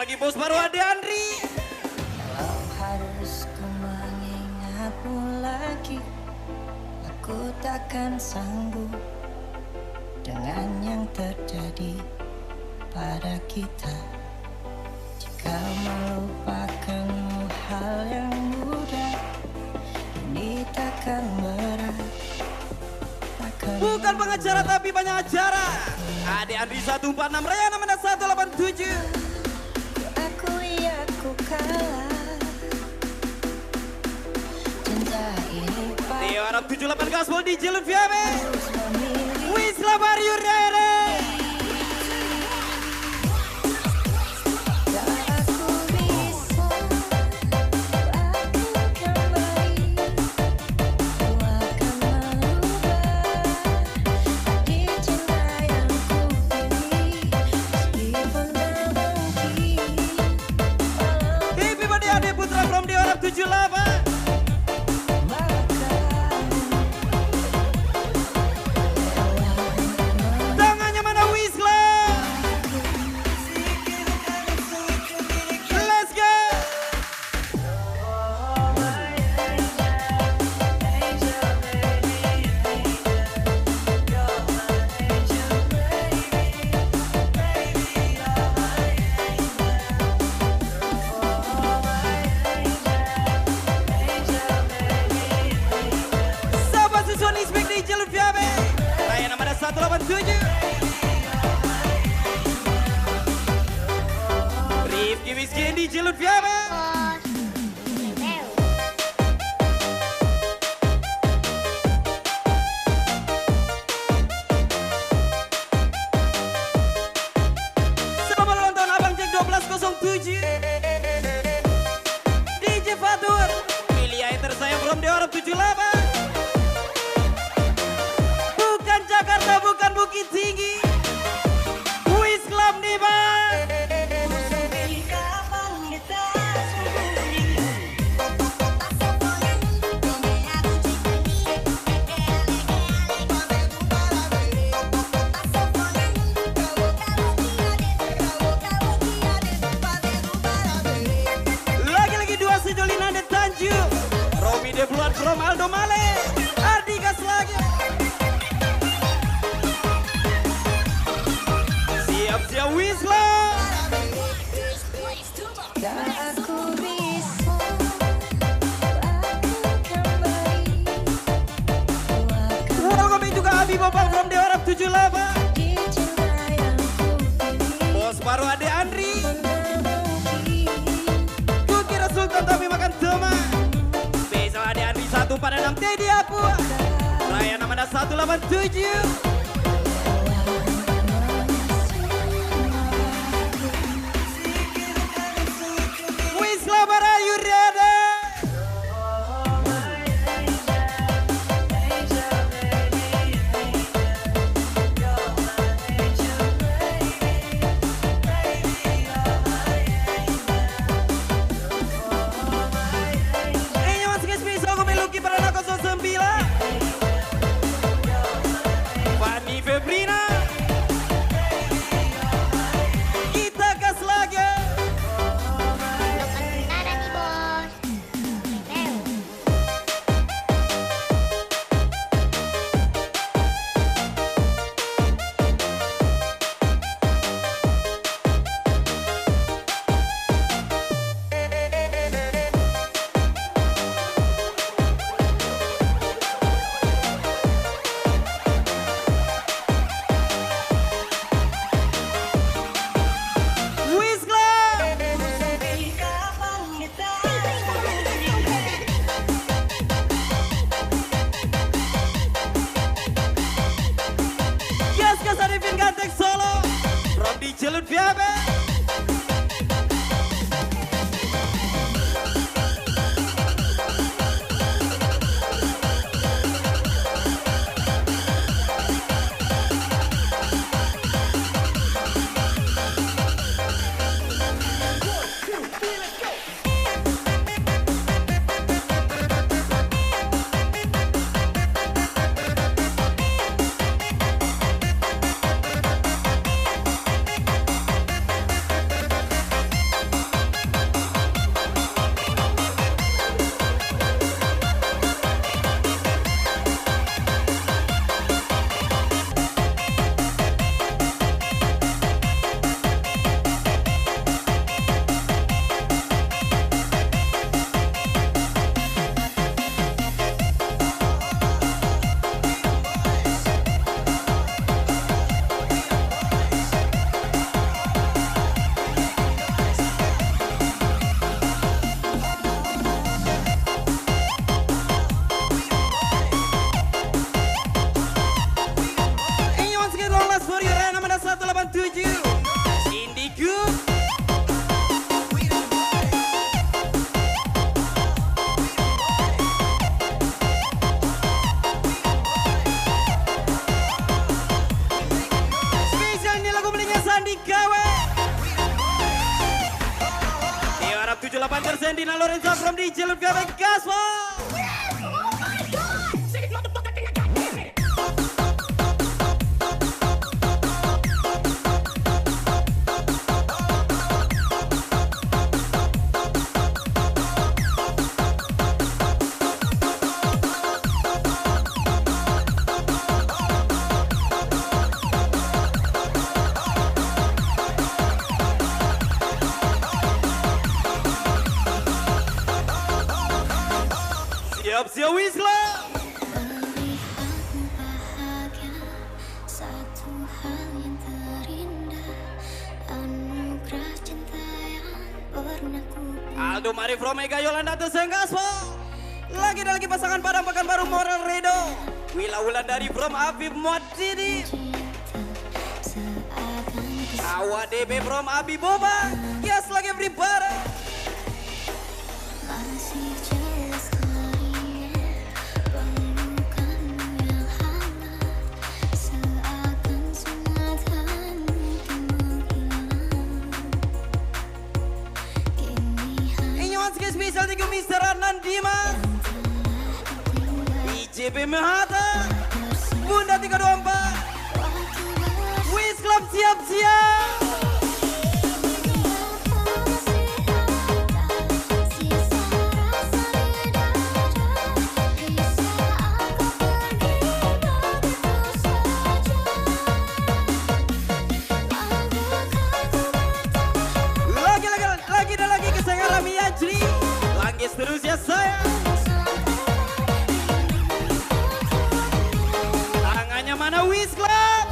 lagi bos baru Ade Andri. Kalau harus ku mengingatmu lagi, aku takkan sanggup dengan yang terjadi pada kita. Jika melupakanmu hal yang mudah, ini takkan berat. Bukan pengacara tapi banyak acara. Ade Andri 146 Rayana Mana 187. Aku kalah. Cinta ini Tio Arab 78 Gaspol di Jalur Viame. harus memilih. Wisla Baryu Rere. Tak aku bisa, aku kembali. Aku akan merubah di cinta yang ku pilih. Meskipun tak mungkin. Happy birthday Ade Putra from Tio Arab 78. Tangannya mana Wisla? Let's go. Sahabat Susuan Inspek di Jalur Viame. Rayana Mana 187. Rifki Miskin di Jalur Viame. Selamat ulang tahun Abang Jack 1207. DJ Fatur. Pilih air tersayang from Tio Arab 78. Bukan Jakarta, bukan Bukit Tinggi. Wis Club nih bang. Lagi-lagi dua sejolina dan Tanjung. Romi De Bluan from Aldo Male. Ardi gas lagi. Siap-siap Wis Club. Tak aku bisa, aku kembali. Aku akan Welcome juga Abi Bopang from Tio Arab 78. di cinta yang ku pilih. Bos baru Ade Andri. Mungkin. Ku kira sultan tapi makan teman. Spesial Ade Andri 146 Teddy aku. Rayana Mana 187. Wisla Barayu Rada. Nyaman sekali spesial aku meluki para anak 09. Fanny Febrina. Kita gas lagi. Wis Club. Gas Arifin Gantek Solo. From di Jalur Viame. represent Dina Lorenzo from DJ Lumpia Gaspo. Siap-siap Wisla. Melihatmu bahagia, satu hal yang terindah, anugerah cinta yang pernah ku. Aldo Mari from Mega Yolanda Tesenggaspo. Lagi pasangan Padang Pekanbaru Moral Redo. Wila Wulandari from Habib Muadzidi. Awa DB from Abi Boba. Yes lagi everybody. Masih jelas teringat pelukanmu yang hangat, seakan semua tak mungkin menghilang. Kini Ini once again spesial tiga Mr. Adnan Dimas. IJB Mehata. Bunda 324. Wis Club siap-siap. Lagi kesayangan Rami Ajri. Lagi terus ya saya. Tangannya mana Wis Club?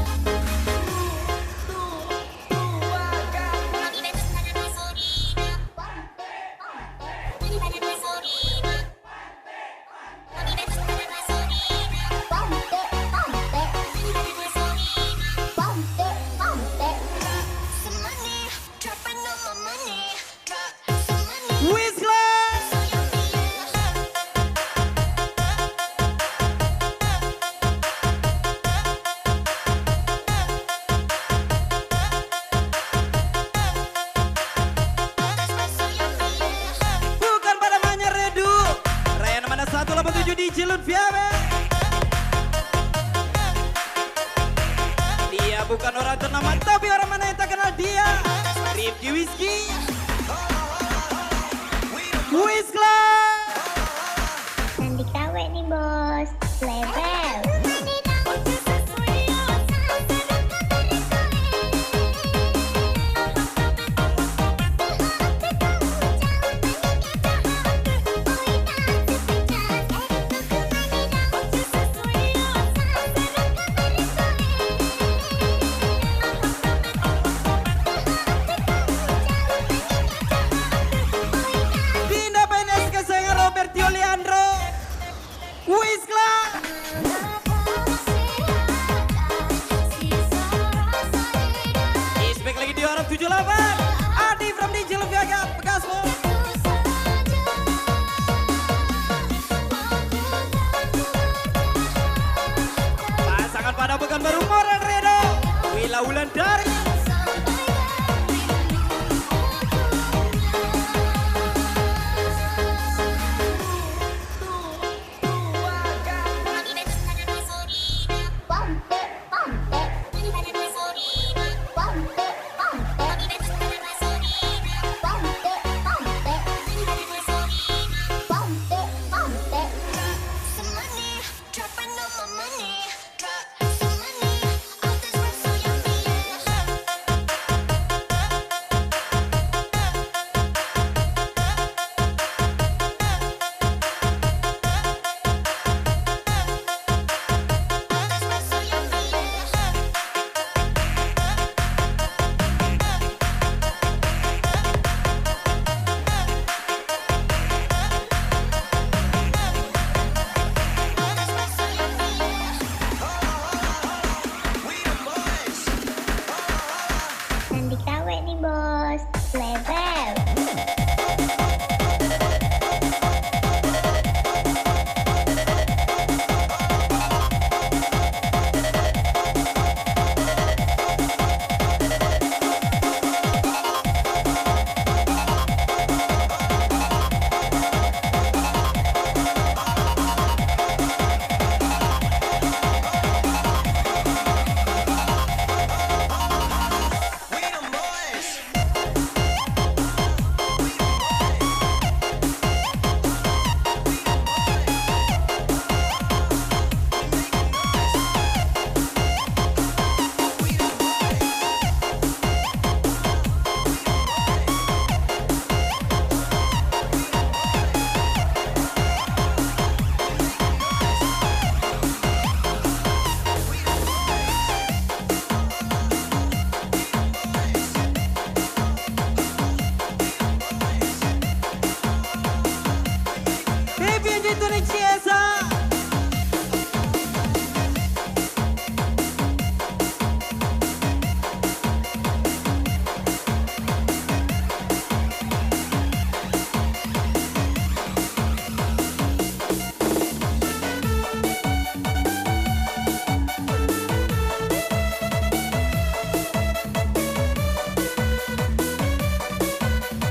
Wis Club. Bukan pada namanya Redu. Raya mana 187 di Cilut Viabe. Dia bukan orang ternama tapi orang mana yang tak kenal dia. Rifki Whiskey. Wis Club. Cantik tawe nih bos, level. Dinda PNS kesayangan Robertio Leandro. Wis Club. Ispek lagi di orang 78. Adi from DJ Lumpia Gaspo. Pasangan pada Pekanbaru Moral Redo. Wila Wulandari. Cantik tawe nih bos, level. Itu nih Ciesa.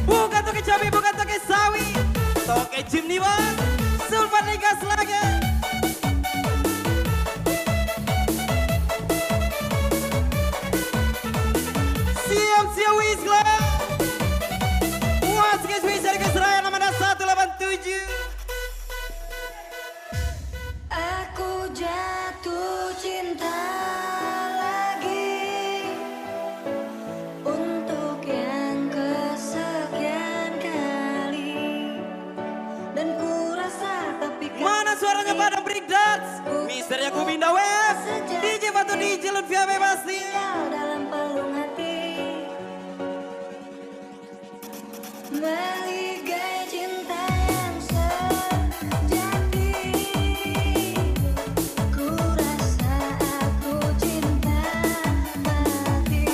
Bukan toke cabai, bukan toke sawi. Toke Jimny bos. Sulfat gas lagi. Siap-siap Wisla. Puas guys, bisa Raya nomor 187. Aku jatuh cinta lagi untuk yang kesekian kali, dan ku rasa tapi Mana suaranya pada break dance? Mister Yakub Indah Web. DJ Batu DJ Lutfia pasti. dalam palung hati meligai cinta yang sejati. Ku rasa aku cinta mati.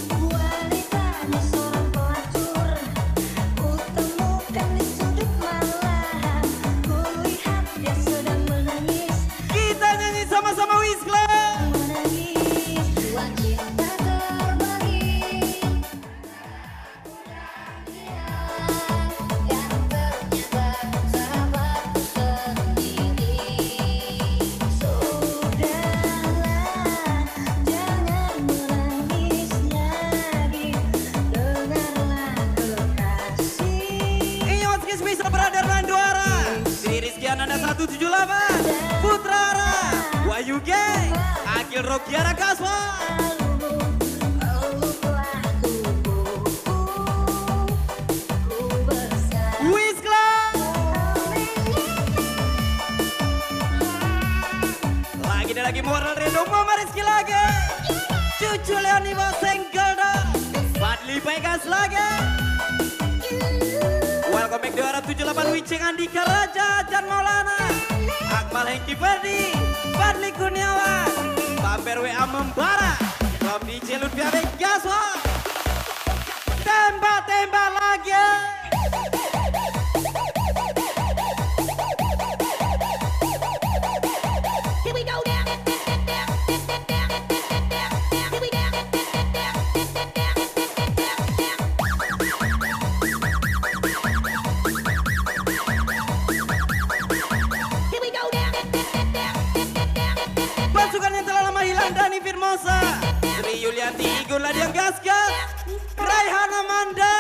Wanitanya seorang pelacur, ku temukan di sudut malam. Ku lihat dia sedang menangis, Kita nyanyi sama-sama Wisla. menangis. Dua cinta terbagi, yang ternyata sahabatku sendiri. Sudahlah, jangan menangis lagi. Dengarlah kekasih. Ini Onskis bisa Brother Landuara. Sri Rizky Ananda 178. Putrara. Wahyu Gang. Akil Rokiara Kaswa. Wisla. Lagi moral Rendo Mama Rizky lagi. Cucu Leoni Bosengkelda. Fadli Pegas lagi. Welcome back 278 Wiceng Andika Raja dan Maulana. Akmal Hengki Ferdi. Fadli Kurniawan. Bamber WA membara. From DJ Lutfia Begaswa. Tembak-tembak lagi. Here we go now. Pasukan yang telah lama hilang Dani Firmosa. Sri Yulianti Igun Ladiang Gasgas. Raihana Manda.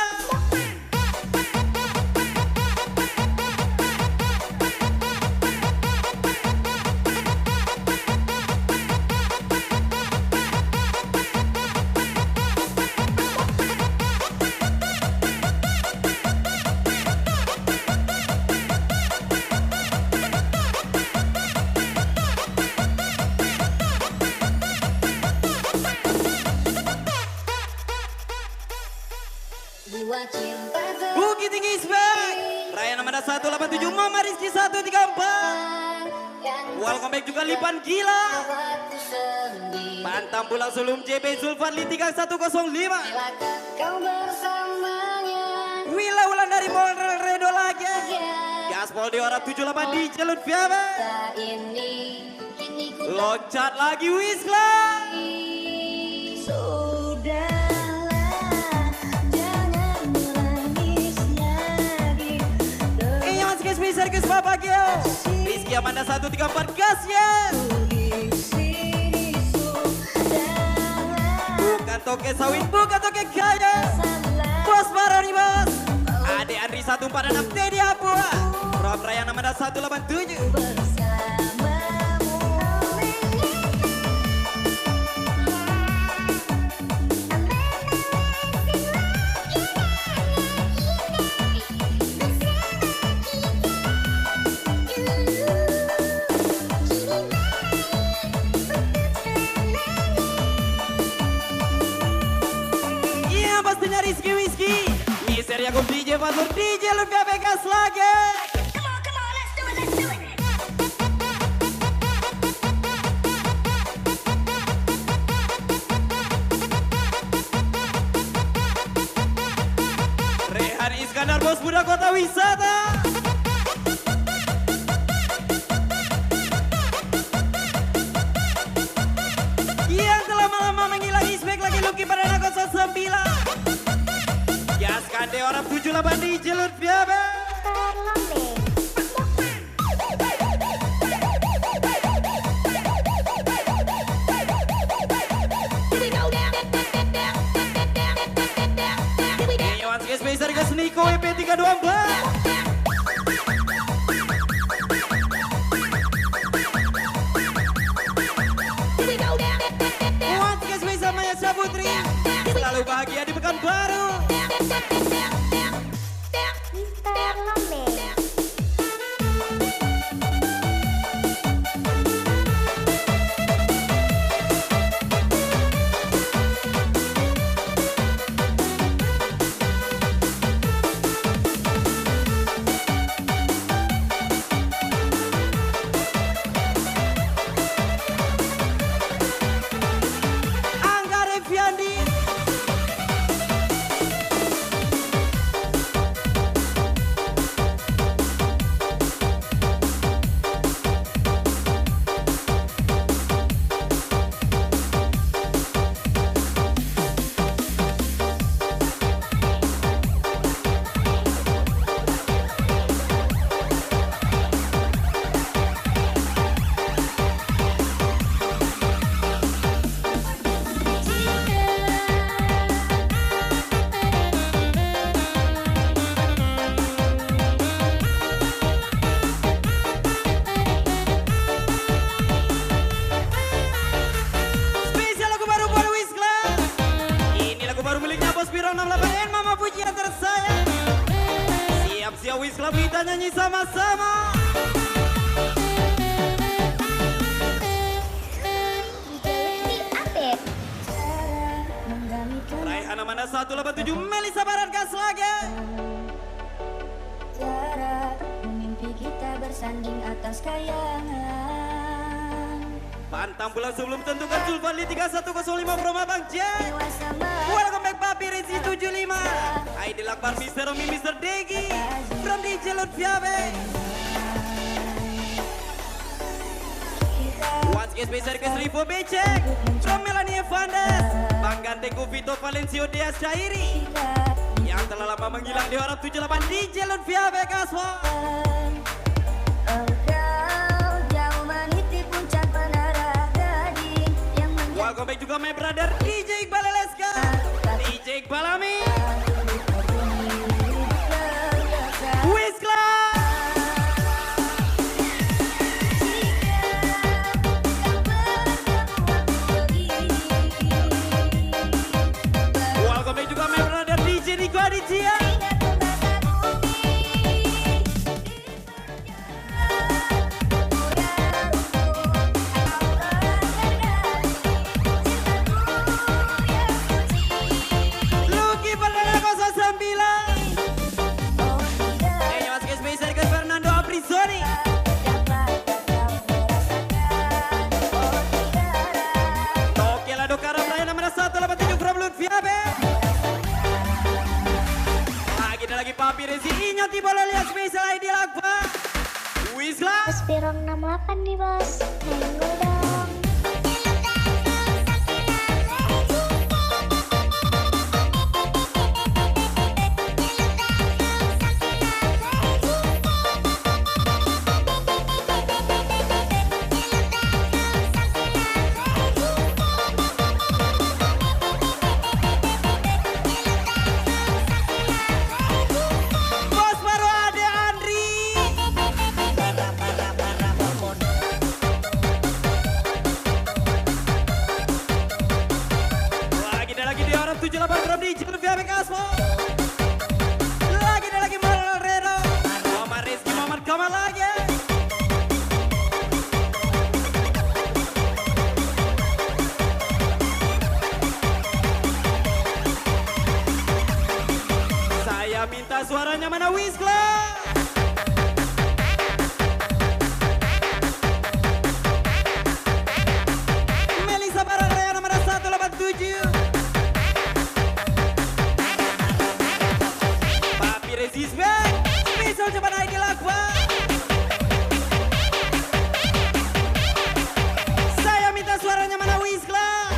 Dua cinta Bukit Tinggi Spek. Raya nomor 187 Mama Rizky 134. Welcome back juga Lipan Gila. Sahabatku sendiri. Pantang pulang Sulum JB Zulfadli 3105. Kau bersamanya. Wila Ulan dari Moral Redo lagi. Gaspol Diora 78 di Jalur Fiabe. Kini ku Loncat lagi Wisla. sudahlah, jangan menangis lagi. Ini masih spesial ke Bapak Gio. Rizky Amanda 134 gas ya. Di sini sudahlah, Bukan toke sawit, bukan toke kaya. salah. Bos Baroni bos. Ade Andri 146 Teddy Apua. From Raya Namada 187. Bersamamu. Iya pastinya Rizky Whisky. Mister Yakum DJ Pasur DJ Lufia Bekas lagi. Come on, let's do bos muda kota wisata. Yang telah lama menghilang Isbek lagi Lucky pada anak 09. Gaskan deh orang 78 di jalur Fiabe. Spesial ke Niko EP 324. Once spesial Maya Saputri. Selalu bahagia di Pekanbaru. Mister Lombe. Siap-siap Wiz Club kita nyanyi sama-sama. Raihana mana 187 Melisa Barat gas lagi. Jarak mimpi kita bersanding atas kayangan. Pantang bulan sebelum tentukan Zulfadli 3105 Roma Bang Jack. Welcome back Papi Rezi 75. Aidil Akbar Mr. Omi Mr. Degi from DJ Lutfiabe. Once again spesial ke Rivo Becek from Melanie Evandes. Bang Gantengku Vito Valencio Dias Cairi yang telah lama menghilang di harap 78 DJ Lutfiabe Kaswa. Welcome back juga my brother DJ Iqbal Leska, DJ Iqbal Amin, Wiz Club. Welcome back juga my brother DJ Niko Aditya. Papi Rezi Inyati boleh lihat spesial ID Akbar Wiz Club. Spirong 68 nih bos. Minggu dong. Minta suaranya mana Wiz Club? Melisa Bararea nomor 187. Papi Rezi Rezi Sbek, spesial Japan Idol Akbar. Saya minta suaranya mana Wiskla.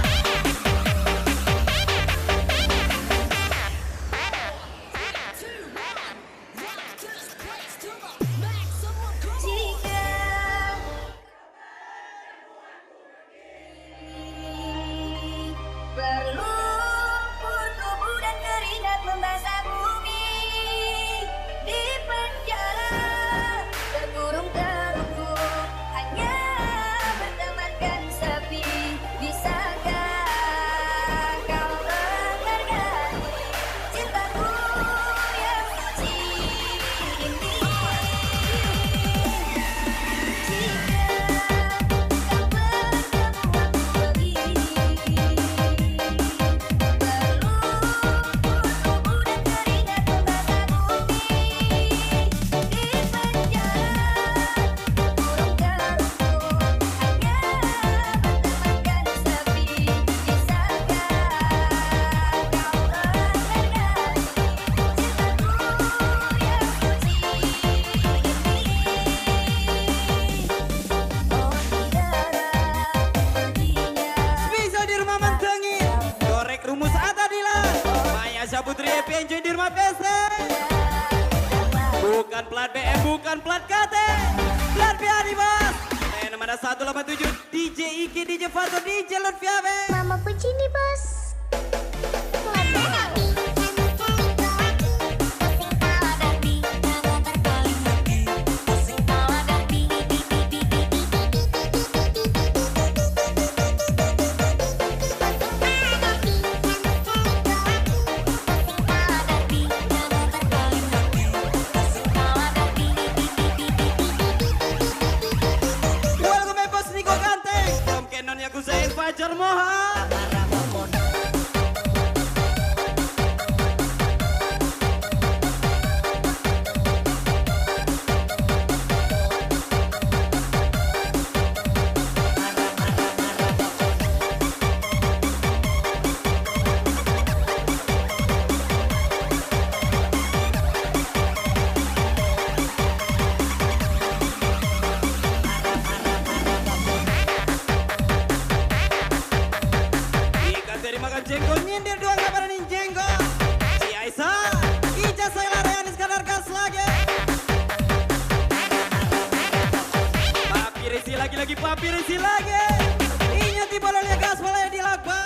Berlumpur tubuh dan keringat membasah bumi. Di penjara terkurung terungkul, hanya bertemankan sepi. Bisakah kau menghargai cintaku yang suci ini? Jika kau bertemu aku begini, Spesial di rumah Mentengin, Korek Rumus Atadila, Maya Syabutri EP Enjoy di rumah PC. Bukan plat BM, bukan plat KT, plat BA di bos. Nomor 187 DJ Iki, DJ Fato, DJ Lutfi Abe. Mama puji nih bos. Welcome my bos Niko Ganteng, From Canon Yakuza Fajar Moha. Ikan dari makan jengkol, nyindir dua kabaran jengkol. Si Aisyah, Ija Sayla Reanis Kadar Gas lagi. Papi Resi lagi, Papi Resi lagi. Inyo di bolanya gas bolanya di lakbah.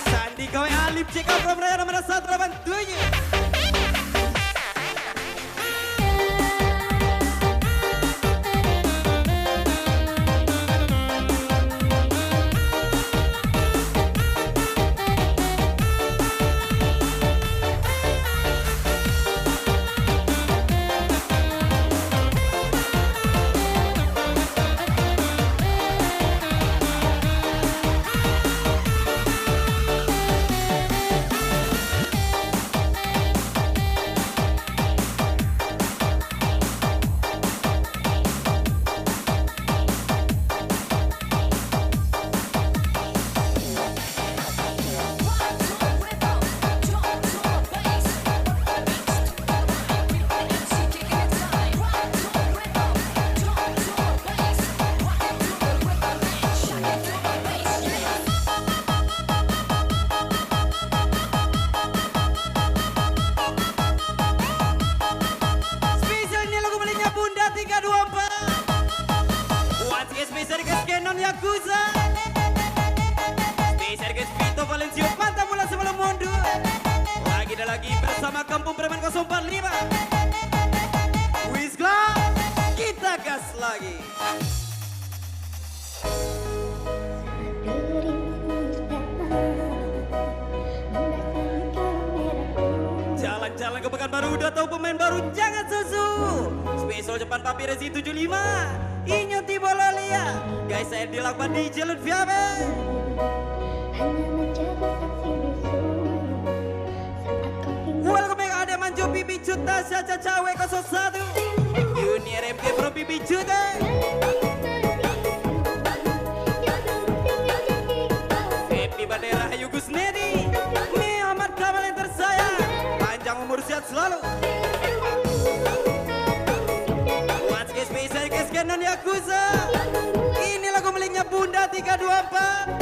Sandi Kawe Alip check out from Raya nomor 187. Spesial ini lagu miliknya Bunda 324. Once again spesial guys Canon Yakuza. Spesial guys Vito Valencio, mantap mula sebelum mundur. Lagi dan lagi bersama Kampung Preman 045. Wiskla, kita gas lagi. Jalan-jalan ke Pekanbaru udah tahu pemain baru, jangan susu. Spesial Jepang Papi Resi 75. Inyo tiba Lolia. Guys saya dilakukan di Jalur Viabe. Welcome back ada Manjo Bibi Cuta Syaca Cawe 01. Junior MK Pro Bibi Cuta. Happy Bandera Hayu Gusnedi. Muhammad Kamal yang tersayang. selalu. Once again spesial kesekianan Yakuza. Ini lagu miliknya Bunda 324.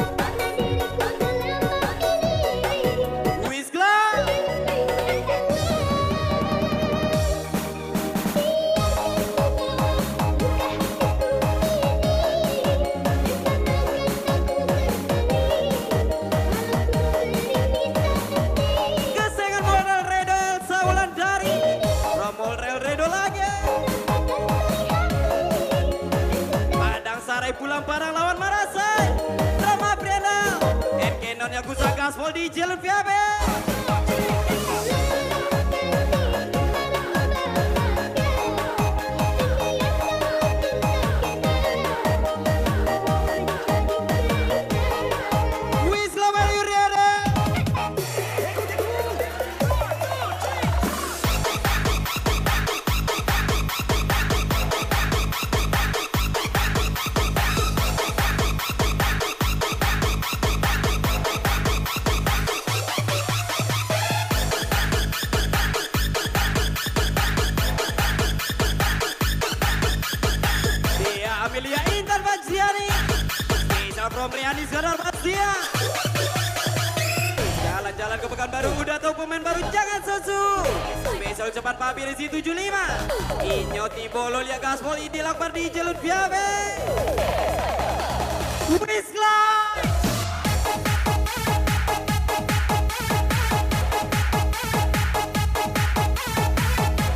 Pulang parang lawan Marasai Drama Priana and Canon Yakuza Gaspol di Jalan VAB. Amelia Intan Fajriani Spesial from Riani Sadar Pastia. Jalan-jalan ke Pekanbaru udah tahu pemain baru jangan susu. Spesial cepat Pak Birisi 75 Inyo Tibolo Lia Gaspol Idi Lakbar di Jalur Biabe Wisla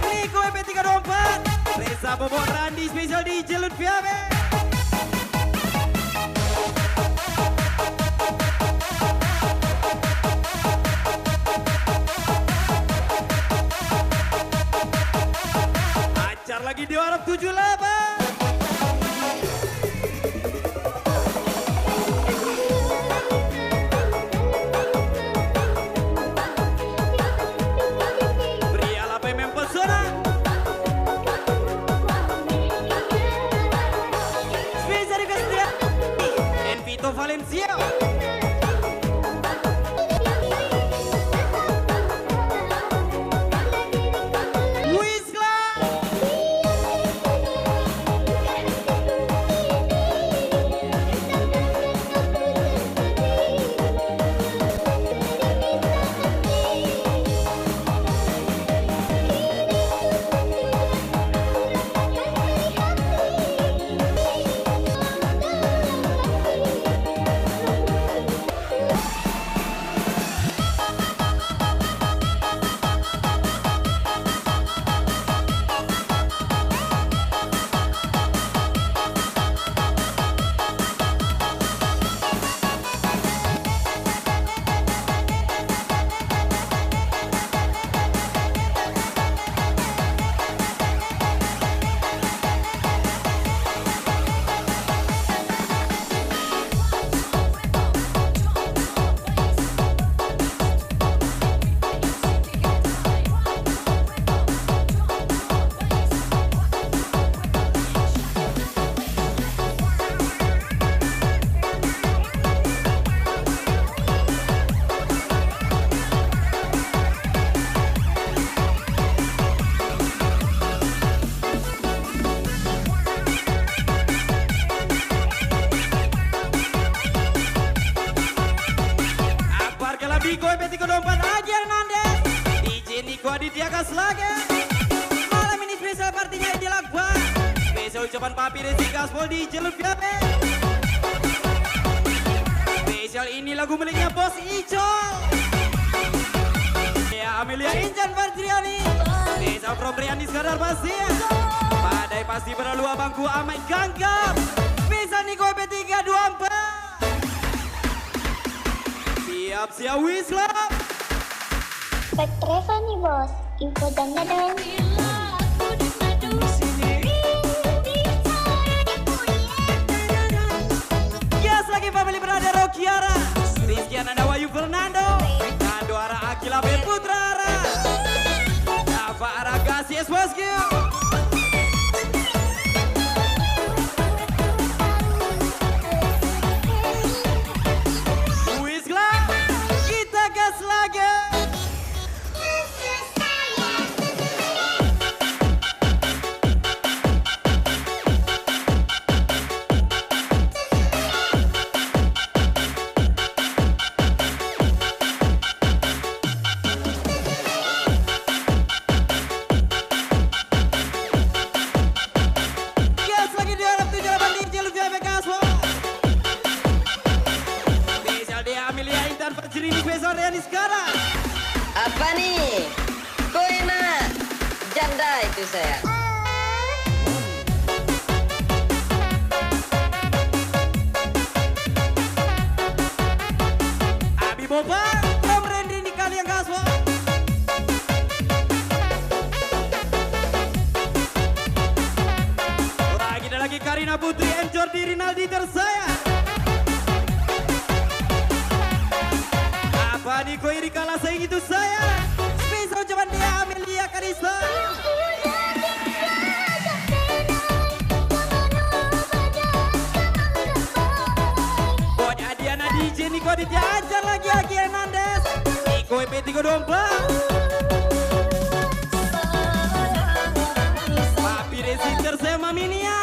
Niko EP324 Reza Bobo Randi spesial di Jalur Biabe. Acar lagi di Arab 78. Valencia Wisla Niko EP324 Aji Hernandez DJ Niko Aditya Kaslaga. Malam ini spesial partinya Idi Lakbar. Spesial ucapan Papi Resi Gaspol di Jalur Biabe. Spesial ini lagu miliknya Bos Icol ya Amelia Intan Fajriani. Spesial from Riani Sadar Pastia. Badai pasti berlalu abangku Amai Ganggang. Spesial Niko EP324. Siap-siap Wisla. Spek Reva nih bos, info dan dadang. Yes lagi family berada Rokiara Rizky Ananda Wayu Fernando Nando Ara Akila Ben Putra Ara Dava Ara Gasies Bosku. dan Fajri ini spesial Riani sekarang. Apa nih? Koina janda itu saya. Abi Boba, Om Randy ini kali yang gaswa. Lagi dan lagi Karina Putri, M. Jordi Rinaldi tersaya. Apa nih koi dikala saing itu saya. Spesial ucapan dia Amelia Kanisa. Pokoknya Diana DJ Niko dijajar lagi Agi Hernandez. Niko EP324. Papi Resi tersaya Maminia.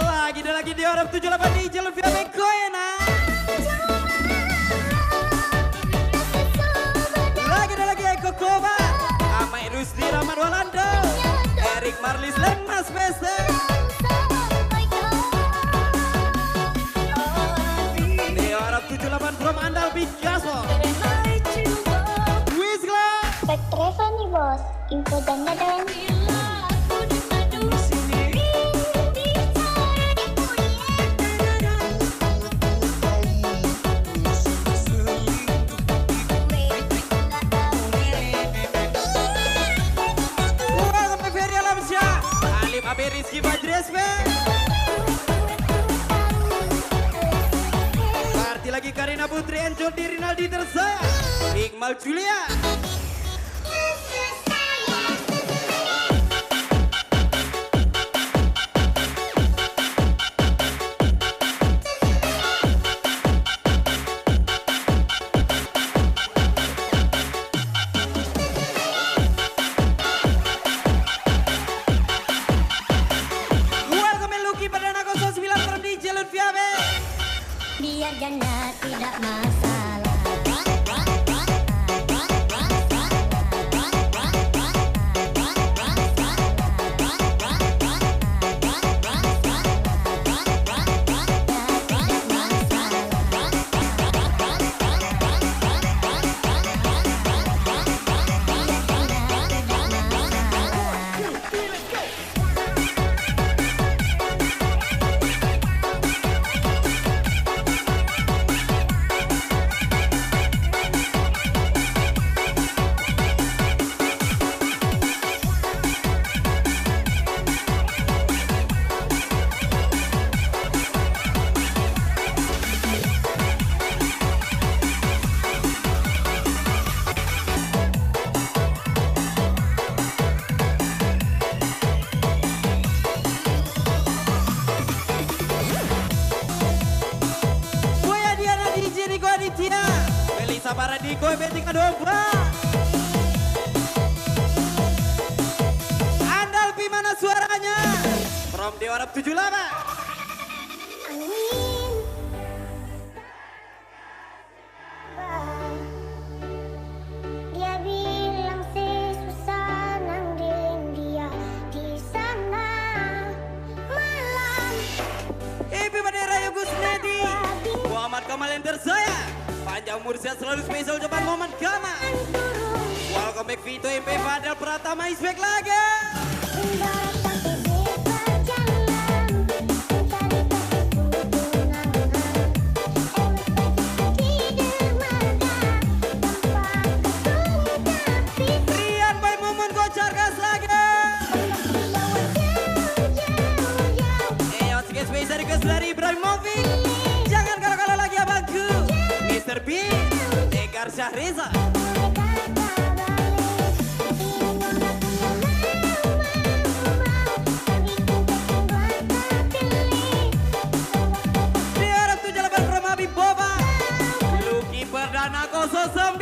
Lagi dan lagi di Orab 78 DJ Luvia Bekoena. Lagi dan lagi Eko Koba, Amai Rusdi Rahmat Walando, Erik Marlis Lemas Bese. Di Orab 78 from Andal Picasso. Wisla. Back Treva nih bos, info dan dadan. Abe Rizky Fajrespe. Parti lagi Karina Putri, Encol di Rinaldi tersaya. Iqmal Julia. Biar janda tidak masalah. Melisa Paradiko EP324. Andal Bimana suaranya from Dewa Arab 78. Amin. Dia bilang sih susah nanggung dia di sana malam. Ibu Bandera Yogus Nedi, Muhammad Kamal yang tersaya. Panjang umur sehat selalu spesial ucapan momen Gama. Welcome back Vito MP Fadel Pratama is back lagi. Rian Boy Mumun Gocar gas lagi. Oke spesial request dari Ibrahimovic. Jangan kalau lagi abangku. Mr. B, Tegar Syahriza. Di Arab 78 from Habib Boba. Luki Perdana 09.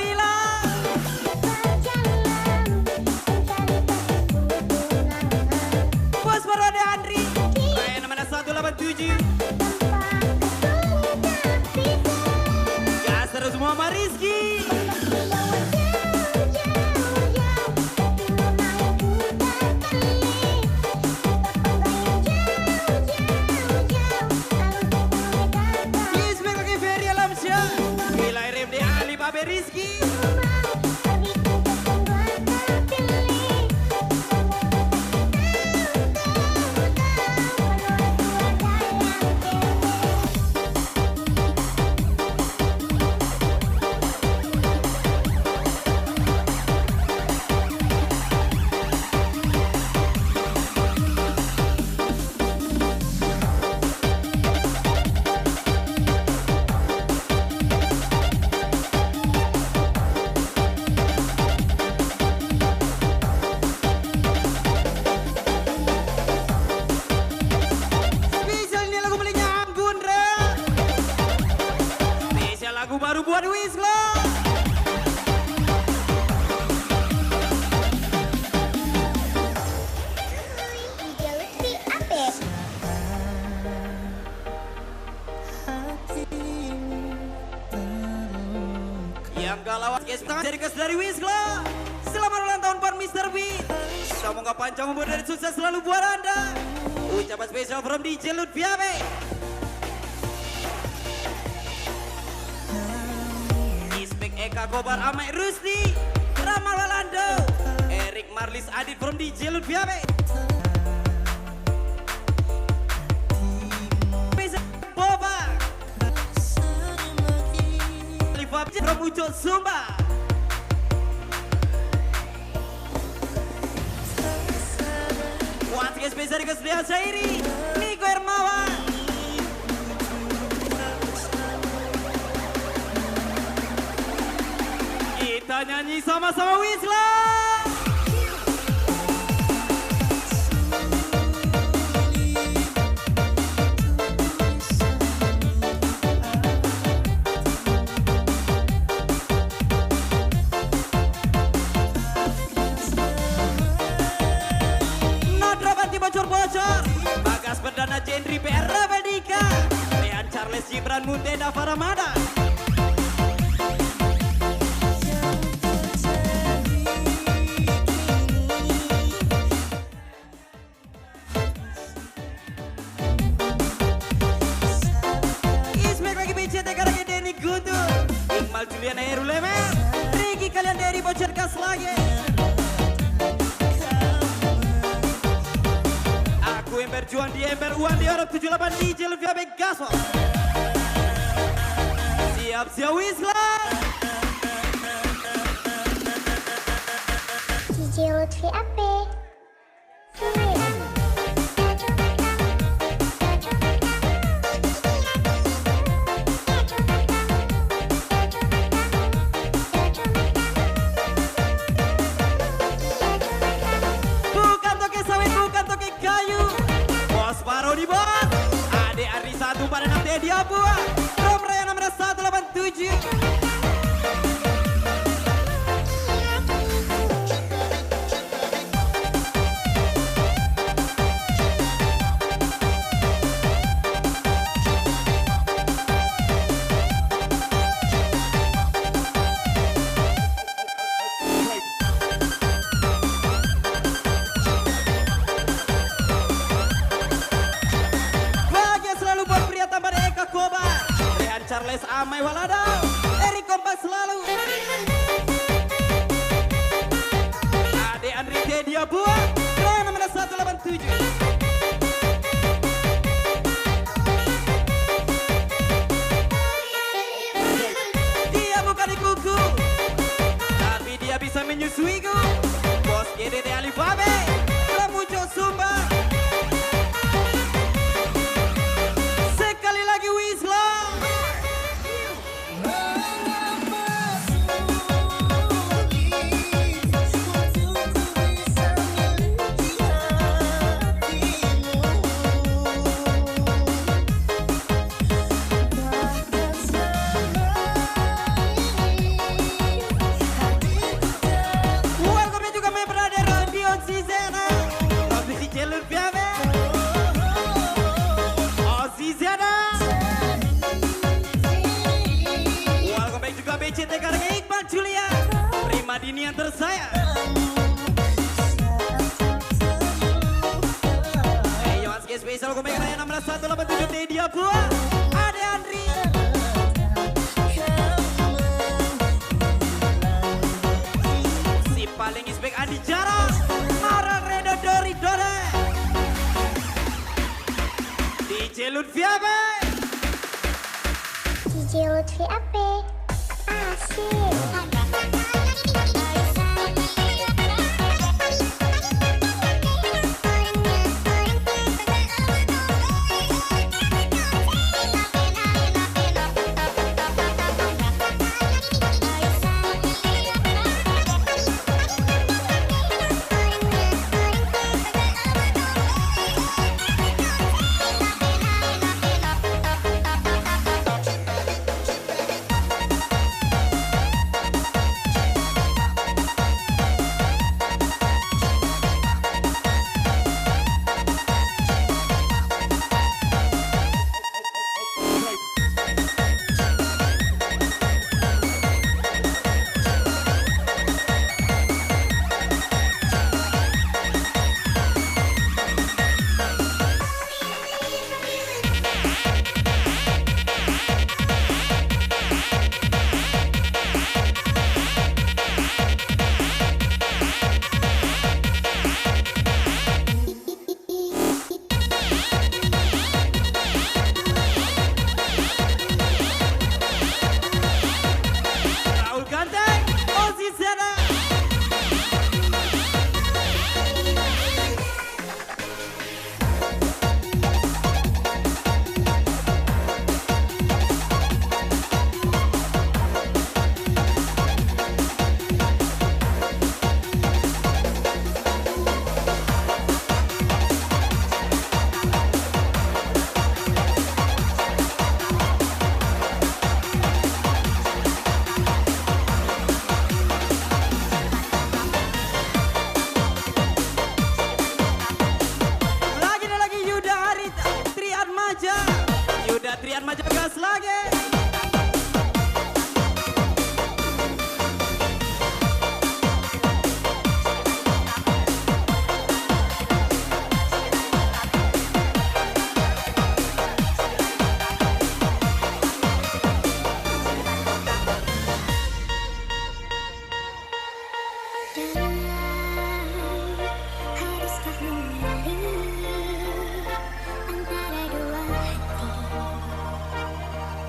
Bos Parode Andri. Raya nomor 187. Terus Muhammad Rizky. Yang galawat guys, dari kes dari Wisla. Selamat ulang tahun buat Mr. Win. Semoga panjang umur dan sukses selalu buat Anda. Ucapan spesial from DJ Lutfiabe. Ismek Eka Kobar Amai Rusdi. Rama Lalando. Erik Marlis Adit from DJ Lutfiabe. Boba. Livab from Ucok Sumba. Once spesial kesediaan Syairi Niko Hermawan. Kita nyanyi sama-sama Wisla. Bocor Bagas Perdana Jendri PR Rabadika Rehan Charles Gibran Mutenda Faramada. Ismek lagi BCT karena Denny Guntur Iqbal Juliana Heru Lemer Riki kalian dari Bocor Gas lagi. Berjuang di ember uang di Arab 78 DJ Lutfiabe Gasol. Siap-siap Wisla. DJ Lutfiabe. Bukan toke sawit, bukan toke kayu. Bos Paro di bos. Ade Ari 1 pada 6 Dedi Abua. Rom Raya nomor 187. Charles Amai Walada, Eri Kompas selalu. Ade Andri Dedia Buah, Raya nomor 187. Dia bukan di kuku, tapi dia bisa menyusuiku. Bos GDT Alifabe, Ramujo Sumba. Sekali lagi Wisla. BCT karena Iqbal Julia Prima Dini yang tersayang. Yohanski spesial komik raya 16187 Dedia Buah Ade Andri. Si paling ispek Andi Jara Mara Redo Dori Dore DJ Lutfiabe. DJ Lutfiabe. Asik. Putrian maju gas lagi. Haruskah memilih antara dua hati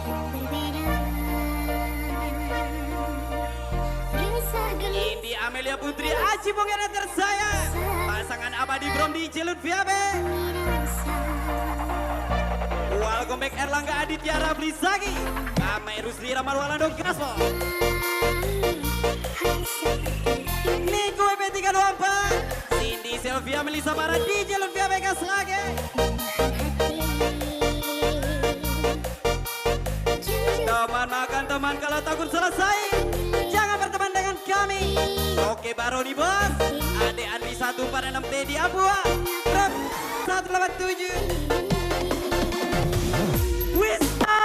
yang berbeda? Resah gelisah Indi Amelia Putri Aji Bongera tersayang. Pasangan abadi Brondi Cilut Viabe. dirasa. Welcome back Erlangga Aditya Rafli Sagi. Kamai Rusli Ramal Walando Gaspo. Niko EP324. Cindy Sylvia Melisa Bara di Cilut Viabe gas lagi. Teman makan teman kalau takut selesai. Jangan berteman dengan kami. Oke Baroni bos. Ade Andri 146 Teddy Abua. Rap 187. Wista.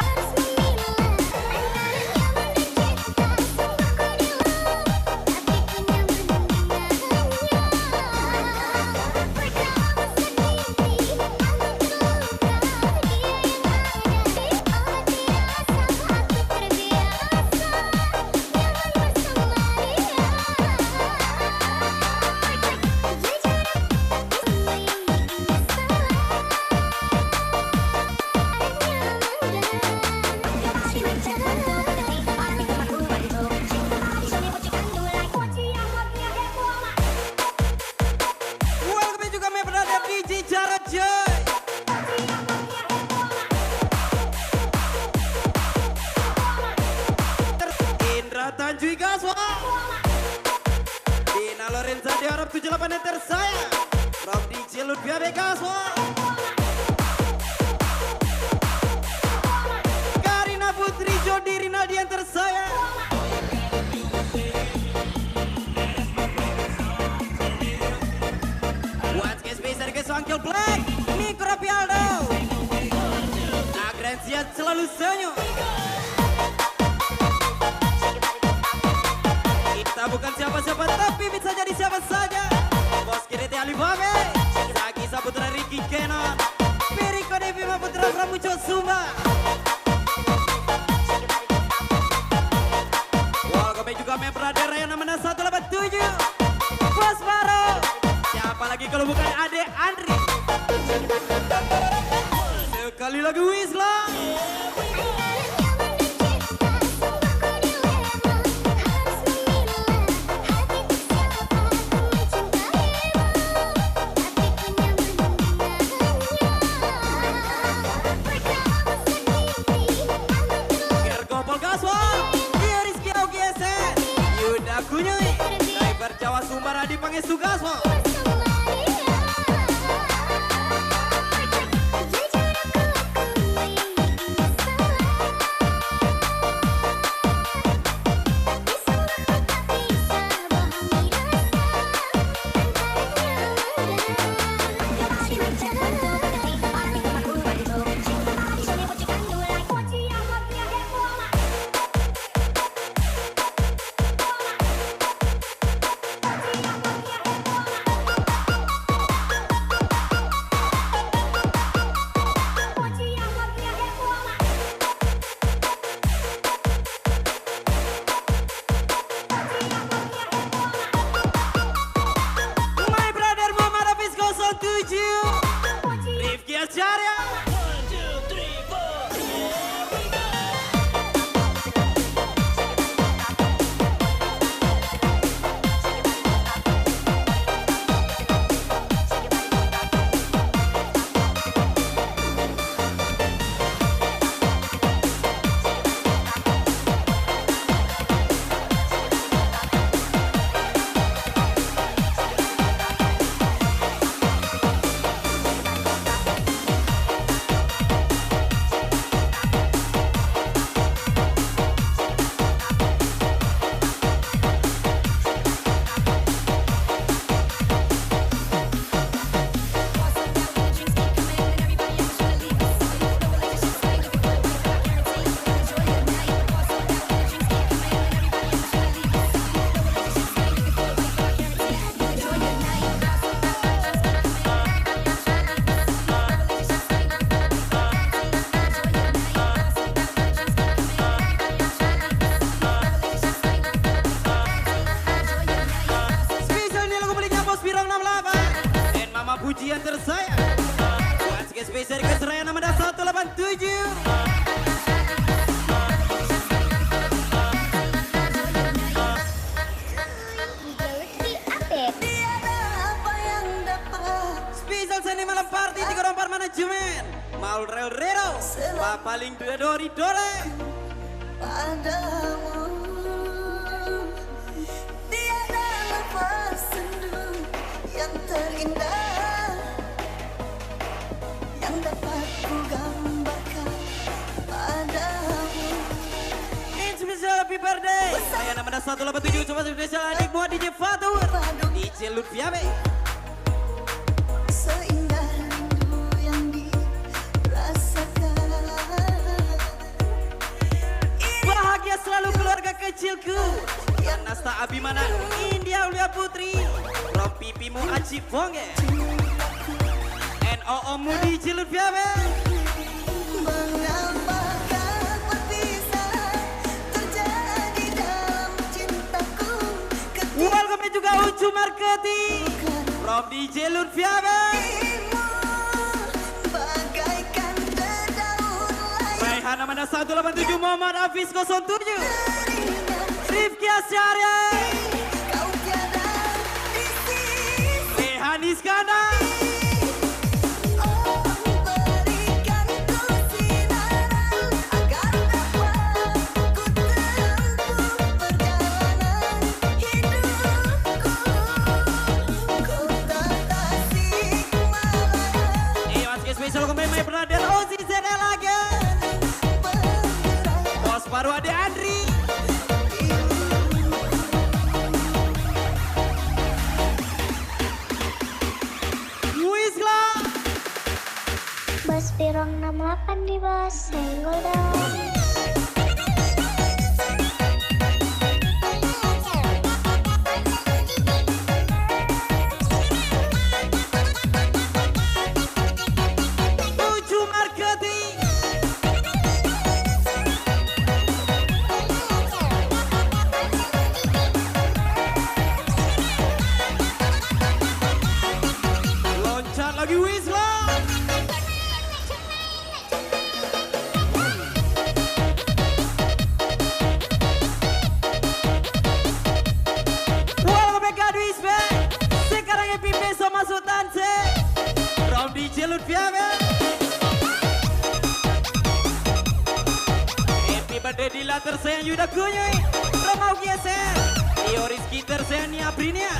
Welcome juga me berada di Cicara Joy. Indra Tanjui Gaswa. Dina Lorenza di Arab 78 tersayang. Rob di Cilut Viabe Gaswa. Karina Putri Jodi Rinaldi yang tersayang. Once guys Spacer guys Uncle Black. Nico Rapialdo. Agrencia selalu senyum. Kita bukan siapa-siapa tapi bisa jadi siapa saja. Bos Kirete Alibabe. Sagi Saputra Ricky Kenon. Periko Devi Maputra Pramuco Sumba. Welcome juga me berada Rayana Mena 187. Bos Baro. Siapa lagi kalau bukan Ade Andri. Sekali lagi Wisla. Gergopol Gaswa. Dia Rizky Augiese. Yuda Kunyui. Driver Jawa Sumbar Adi Pangestu Gaswa. Lutfi update. Tiada apa yang dapat Spesial seni malam party 34 manajemen. Maul Rel Rero. Papaling dua dori dore. padamu. Tiada lepas sendu yang terindah yang dapat ku gambarkan padamu. In spesial happy birthday. Saya nama 187 coba spesial adik buat DJ Fatur. DJ Lutfi Abe. Seindah rindu yang dirasakan. Bahagia selalu keluarga kecilku. Dan Nasta Abimana India Ulia Putri. From pipimu Aci Bonge. NOO mu DJ Lutfi Abe. Mengapakah perpisahan terjadi dalam cintaku ketika Welcome juga Ucu Marketing. From DJ Lutfi Abe. bagaikan dedaun lain Raihana mana 187 Muhammad Hafiz 07. teringat Rifki Asyarya. kau tiada di sisi. Rehan Iskandar. Oh, berikan ku sinaran agar dapat ku tempuh perjalanan hidupku. Kota Tasikmalaya Mas spesial komen my brother Ozi ZL lagi. Bos baru ada Andri. Wisla. Bos Pirong 68 di bos. Senggol dong. Ucu Marketing. Loncat lagi Wisla. Welcome back to Wisbe. Sekarang happy besok masuk tanse. From DJ Lutfi Abe. Happy birthday Dila tersayang Yuda Kunyui. Ramau Geser. Rio Rizky tersayang Nia Brinia.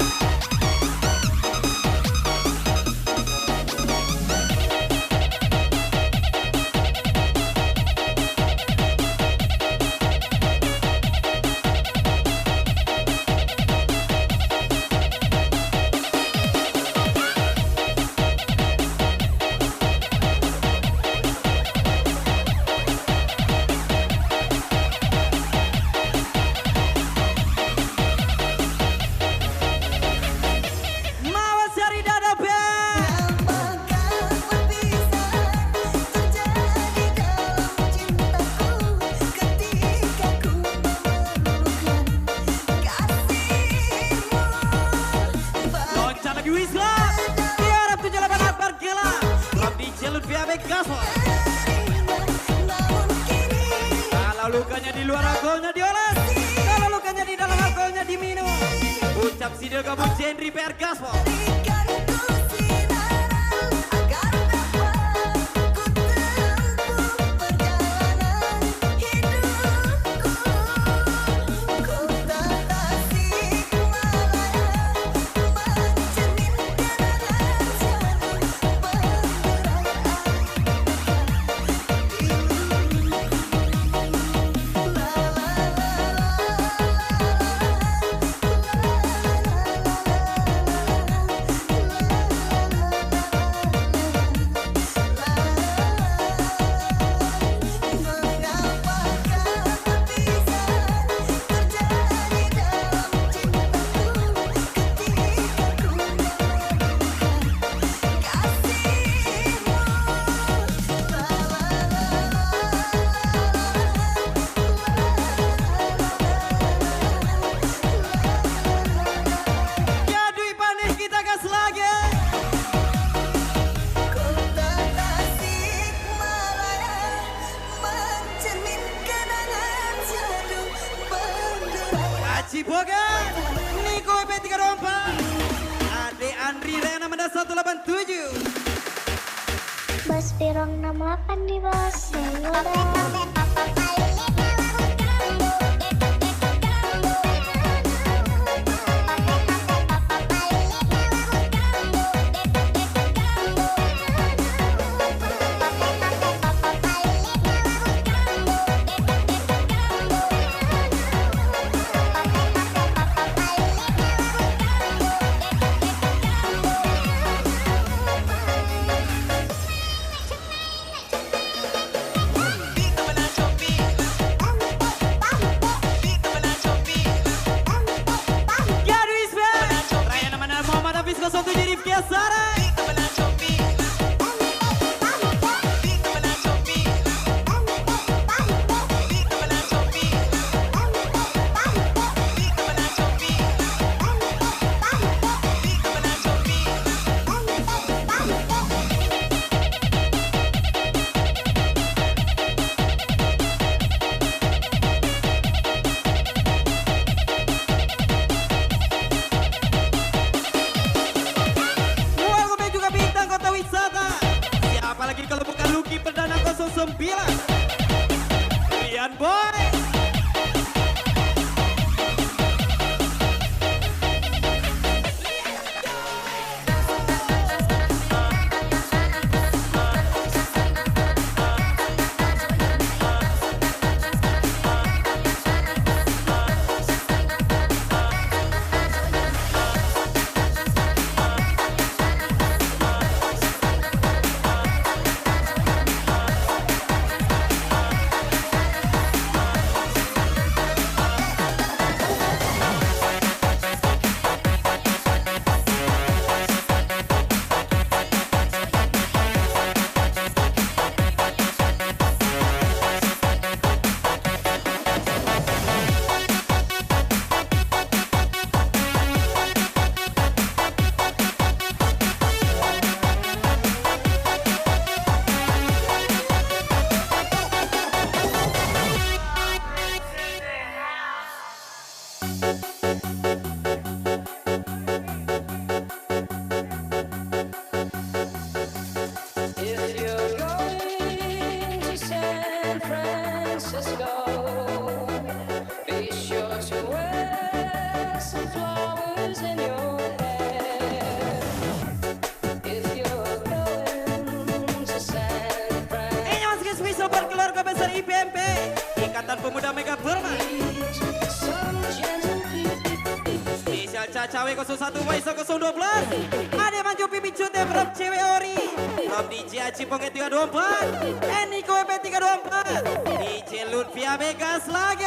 Mawas Sari Dada Band. Apakah perpisahan terjadi dalam cintaku ketika ku memerlukan kasihmu. Loncat lagi Wisla. Tiarap 78 Akbar Gila. From DJ Lutfi Abe Gasol. Namun kini Kalau lukanya di luar alkoholnya dioles. Kalau lukanya di dalam alkoholnya diminum. Ucap sidil kamu Jendri PR Gasol. berikan ku sinaran agar dapat ku tempuh perjalanan hidupku. Kota Tasikmalaya mencerminkan rahasia pergerakan Cipogan, Niko EP324, Ade Andri Rena Menda 187. Bos Pirong 68 nih bos. Nengorang. Rian Boy. IPMP, Ikatan Pemuda Mega Burma. Spesial Cacawe 01 Waiso 012. Ade Manju Pipi Cute from Cewek Ori. From DJ Aci Ponget 324. Eniko EP 324. DJ Lutfia Vegas lagi.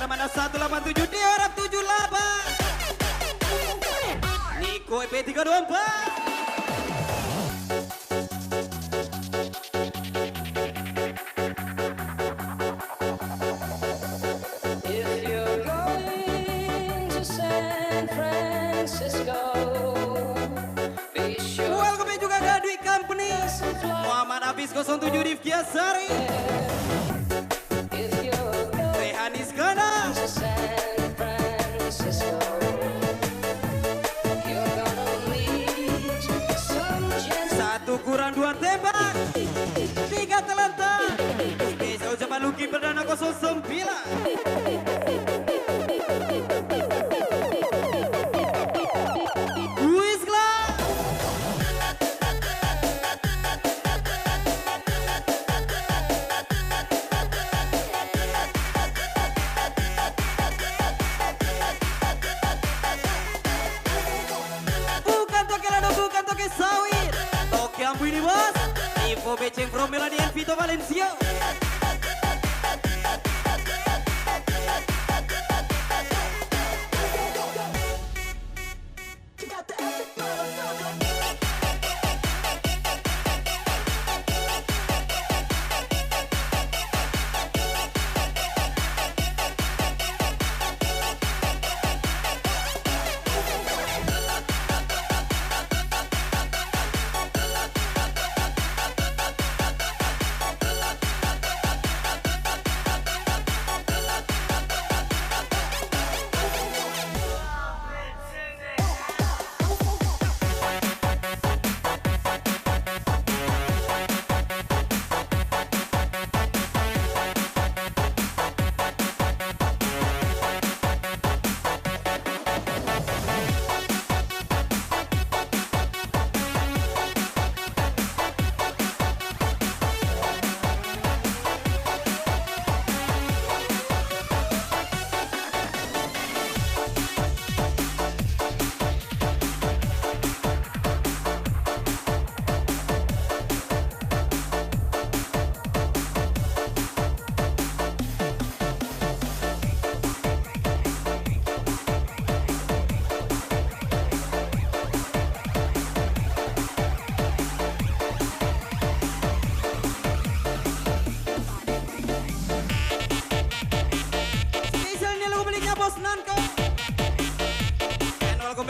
Mana 187 di orang 78. Niko EP 324. Lapis 07 Rifki Asari. Rehani Skana. Satu kurang dua tembak. Tiga terlentak. Spesial ucapan Lucky Perdana 09. Bukan toke sawit, toke ambu ini bos. Info beceng from Melanie Vito Valencia.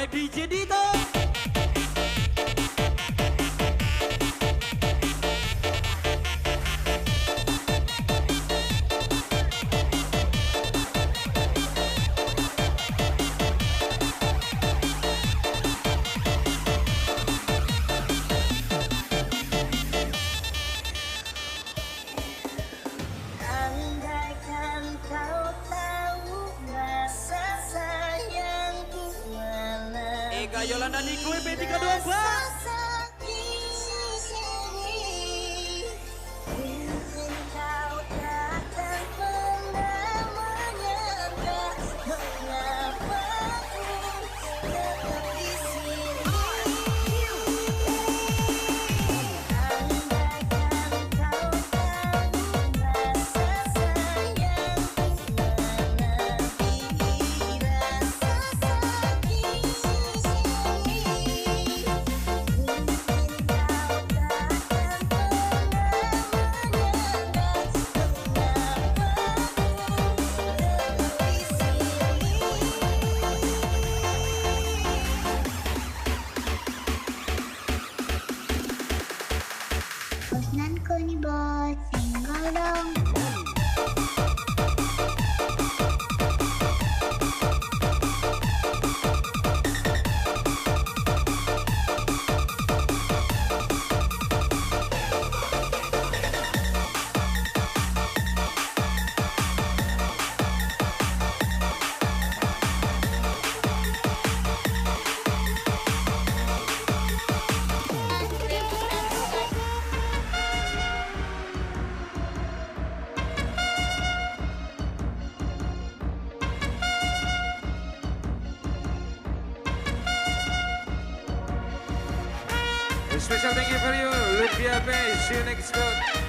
DJ Dito. Andaikan kau tahu rasa sayangku mana. Ega Yolanda Niko EP324. Nanko ni bos, singgol dong. Special thank you for you, Lumpia Bay. See you next month.